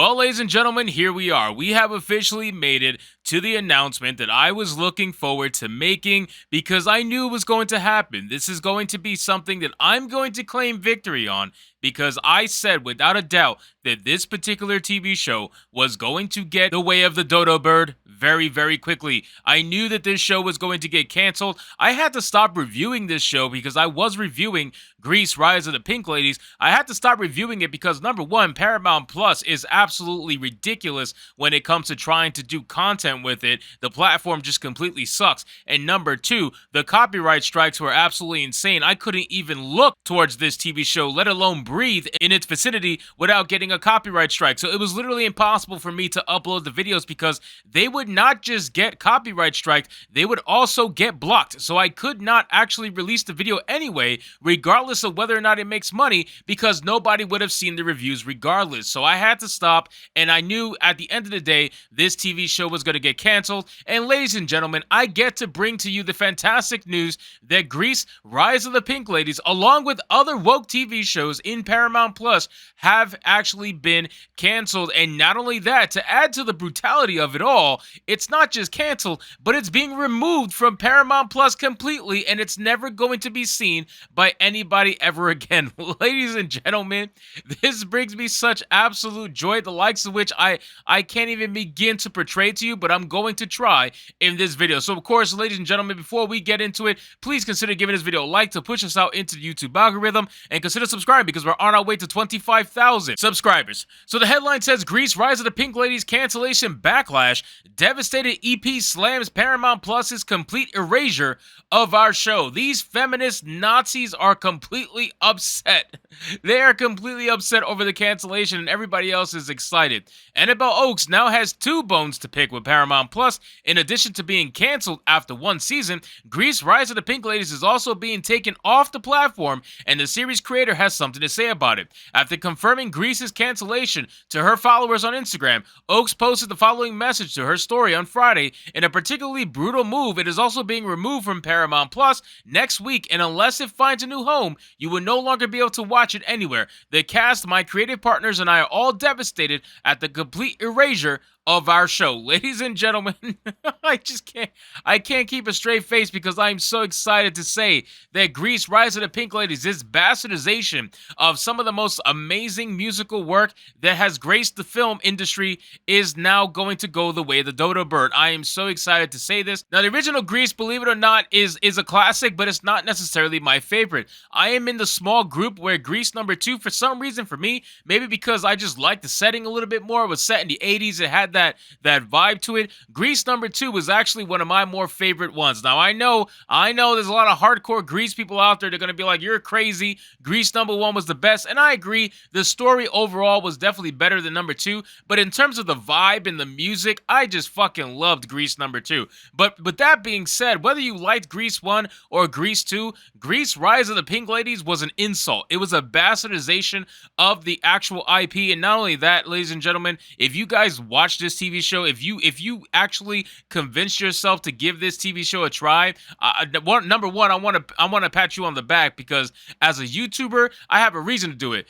Well, ladies and gentlemen, here we are. We have officially made it to the announcement that I was looking forward to making because I knew it was going to happen. This is going to be something that I'm going to claim victory on because I said without a doubt that this particular TV show was going to get the way of the dodo bird very, very quickly. I knew that this show was going to get canceled. I had to stop reviewing this show because I was reviewing Grease Rise of the Pink Ladies. I had to stop reviewing it because, number one, Paramount Plus is absolutely ridiculous when it comes to trying to do content with it. The platform just completely sucks. And number two, the copyright strikes were absolutely insane. I couldn't even look towards this TV show, let alone breathe in its vicinity without getting a copyright strike. So it was literally impossible for me to upload the videos because they would not just get copyright striked, they would also get blocked. So I could not actually release the video anyway, regardless of whether or not it makes money, because nobody would have seen the reviews regardless. So I had to stop, and I knew at the end of the day, this TV show was going to get canceled. And ladies and gentlemen, I get to bring to you the fantastic news that Grease Rise of the Pink Ladies, along with other woke TV shows in Paramount Plus, have actually been canceled. And not only that, to add to the brutality of it all, it's not just canceled, but it's being removed from Paramount Plus completely, and it's never going to be seen by anybody ever again. Ladies and gentlemen, this brings me such absolute joy, the likes of which I can't even begin to portray to you, but I'm going to try in this video. So of course, ladies and gentlemen, before we get into it, please consider giving this video a like to push us out into the YouTube algorithm, and consider subscribing because we're on our way to 25,000 subscribers. So the headline says, Grease Rise of the Pink Ladies cancellation backlash. Devastated EP slams Paramount Plus's complete erasure of our show. These feminist Nazis are completely upset. They are completely upset over the cancellation, and everybody else is excited. Annabelle Oakes now has two bones to pick with Paramount Plus. In addition to being canceled after one season, Grease Rise of the Pink Ladies is also being taken off the platform, and the series creator has something to say about it. After confirming Grease's cancellation to her followers on Instagram, Oakes posted the following message to her story on Friday. In a particularly brutal move, it is also being removed from Paramount Plus next week, and unless it finds a new home, you will no longer be able to watch it anywhere. The cast, my creative partners, and I are all devastated at the complete erasure of our show. Ladies and gentlemen, I can't keep a straight face because I'm so excited to say that Grease Rise of the Pink Ladies, this bastardization of some of the most amazing musical work that has graced the film industry, is now going to go the way of the dodo bird. I am so excited to say this. Now, the original Grease, believe it or not, is a classic, but it's not necessarily my favorite. I am in the small group where Grease number 2, for some reason for me, maybe because I just like the setting a little bit more, it was set in the 80s, it had that vibe to it. Grease number 2 was actually one of my more favorite ones. Now, I know there's a lot of hardcore Grease people out there. They're going to be like, you're crazy. Grease number 1 was the best. And I agree. The story overall was definitely better than number 2. But in terms of the vibe and the music, I just fucking loved Grease number 2. But with that being said, whether you liked Grease 1 or Grease 2, Grease Rise of the Pink Ladies was an insult. It was a bastardization of the actual IP. And not only that, ladies and gentlemen, if you guys watch this TV show, if you actually convince yourself to give this TV show a try, number one, I want to pat you on the back because as a YouTuber, I have a reason to do it.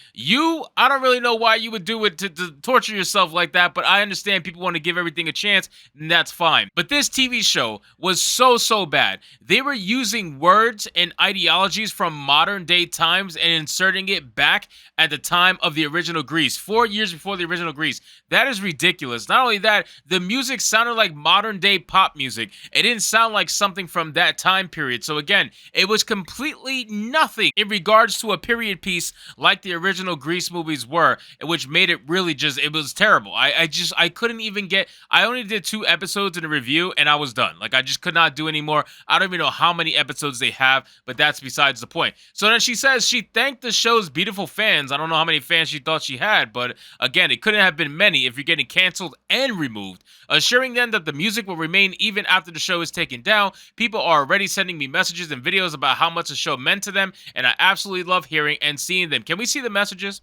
I don't really know why you would do it to torture yourself like that, but I understand people want to give everything a chance, and that's fine. But this TV show was so bad. They were using words and ideologies from modern day times and inserting it back at the time of the original Grease, 4 years before the original Grease. That is ridiculous. Not only that, the music sounded like modern day pop music. It didn't sound like something from that time period. So again, it was completely nothing in regards to a period piece like the original Grease movies were, which made it really it was terrible. I couldn't even I only did 2 episodes in a review and I was done. Like, I just could not do anymore. I don't even know how many episodes they have, but that's besides the point. So then she says she thanked the show's beautiful fans. I don't know how many fans she thought she had, but again, it couldn't have been many if you're getting canceled and removed. Assuring them that the music will remain even after the show is taken down. People are already sending me messages and videos about how much the show meant to them, and I absolutely love hearing and seeing them. Can we see the messages?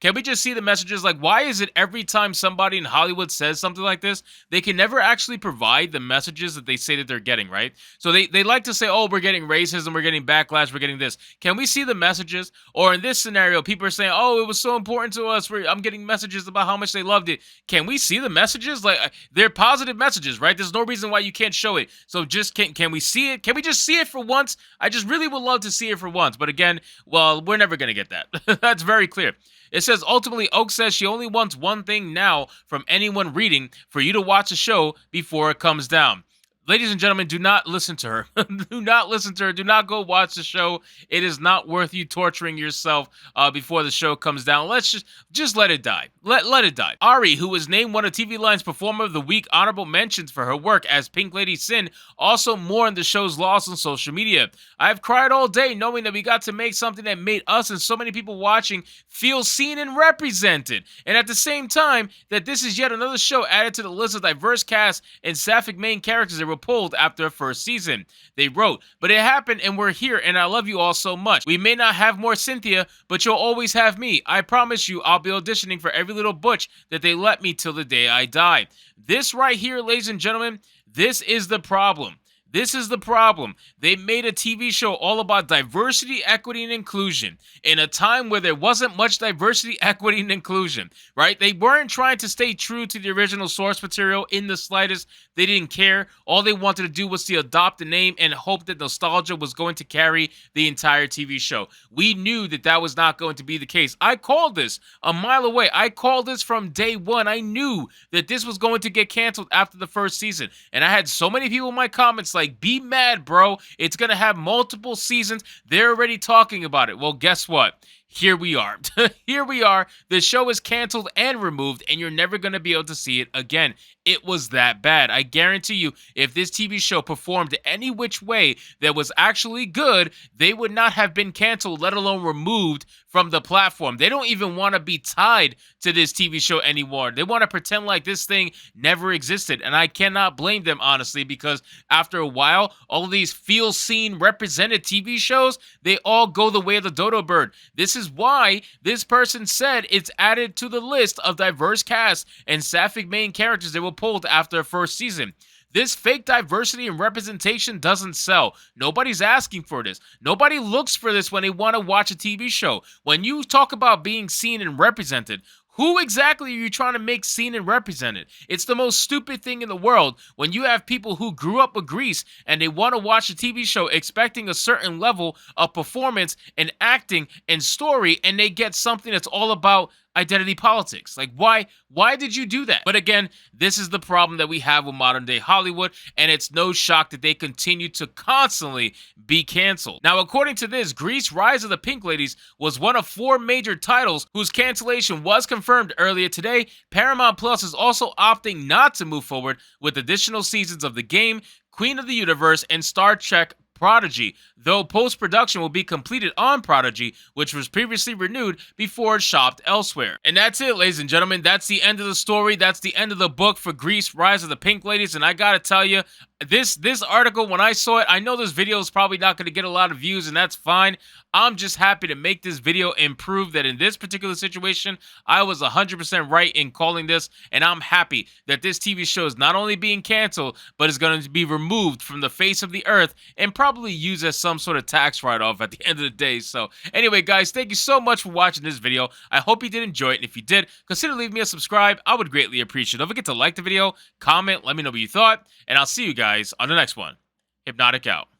Can we just see the messages? Like, why is it every time somebody in Hollywood says something like this, they can never actually provide the messages that they say that they're getting, right? So they like to say, oh, we're getting racism, we're getting backlash, we're getting this. Can we see the messages? Or in this scenario, people are saying, oh, it was so important to us. I'm getting messages about how much they loved it. Can we see the messages? Like, they're positive messages, right? There's no reason why you can't show it. So just can we see it? Can we just see it for once? I just really would love to see it for once. But again, well, we're never going to get that. That's very clear. It says, ultimately, Oak says she only wants one thing now from anyone reading: for you to watch the show before it comes down. Ladies and gentlemen, do not listen to her. Do not listen to her. Do not go watch the show. It is not worth you torturing yourself before the show comes down. Let's just let it die. Let it die. Ari, who was named one of TV Line's Performer of the Week honorable mentions for her work as Pink Lady Sin, also mourned the show's loss on social media. I've cried all day knowing that we got to make something that made us and so many people watching feel seen and represented. And at the same time, that this is yet another show added to the list of diverse cast and sapphic main characters that were pulled after a first season. They wrote, but it happened and we're here and I love you all so much. We may not have more Cynthia, but you'll always have me. I promise you I'll be auditioning for every little butch that they let me till the day I die. This right here, ladies and gentlemen, this is the problem. This is the problem. They made a TV show all about diversity, equity, and inclusion in a time where there wasn't much diversity, equity, and inclusion, right? They weren't trying to stay true to the original source material in the slightest. They didn't care. All they wanted to do was to adopt a name and hope that nostalgia was going to carry the entire TV show. We knew that that was not going to be the case. I called this a mile away. I called this from day one. I knew that this was going to get canceled after the first season. And I had so many people in my comments like, be mad, bro. It's going to have multiple seasons. They're already talking about it. Well, guess what? Here we are. Here we are. The show is canceled and removed, and you're never going to be able to see it again. It was that bad. I guarantee you, if this TV show performed any which way that was actually good, they would not have been canceled, let alone removed from the platform. They don't even want to be tied to this TV show anymore. They want to pretend like this thing never existed, and I cannot blame them, honestly, because after a while, all of these feel seen, represented TV shows, they all go the way of the dodo bird. This is why this person said it's added to the list of diverse cast and sapphic main characters that were pulled after a first season. This fake diversity and representation doesn't sell. Nobody's asking for this. Nobody looks for this when they want to watch a TV show. When you talk about being seen and represented, who exactly are you trying to make seen and represented? It's the most stupid thing in the world when you have people who grew up with Grease and they want to watch a TV show expecting a certain level of performance and acting and story, and they get something that's all about identity politics. Like, why did you do that? But again, this is the problem that we have with modern day Hollywood, and it's no shock that they continue to constantly be canceled. Now, according to this, Grease: Rise of the Pink Ladies was one of 4 major titles whose cancellation was confirmed earlier today. Paramount Plus is also opting not to move forward with additional seasons of The Game, Queen of the Universe, and Star Trek Prodigy, though post-production will be completed on Prodigy, which was previously renewed before it shopped elsewhere. And that's it, ladies and gentlemen. That's the end of the story. That's the end of the book for Grease: Rise of the Pink Ladies. And I gotta tell you, this article, when I saw it, I know this video is probably not going to get a lot of views, and that's fine. I'm just happy to make this video and prove that in this particular situation, I was 100% right in calling this, and I'm happy that this TV show is not only being canceled, but is going to be removed from the face of the earth and probably used as some sort of tax write-off at the end of the day. So anyway, guys, thank you so much for watching this video. I hope you did enjoy it, and if you did, consider leaving me a subscribe. I would greatly appreciate it. Don't forget to like the video, comment, let me know what you thought, and I'll see you guys on the next one. Hypnotic out.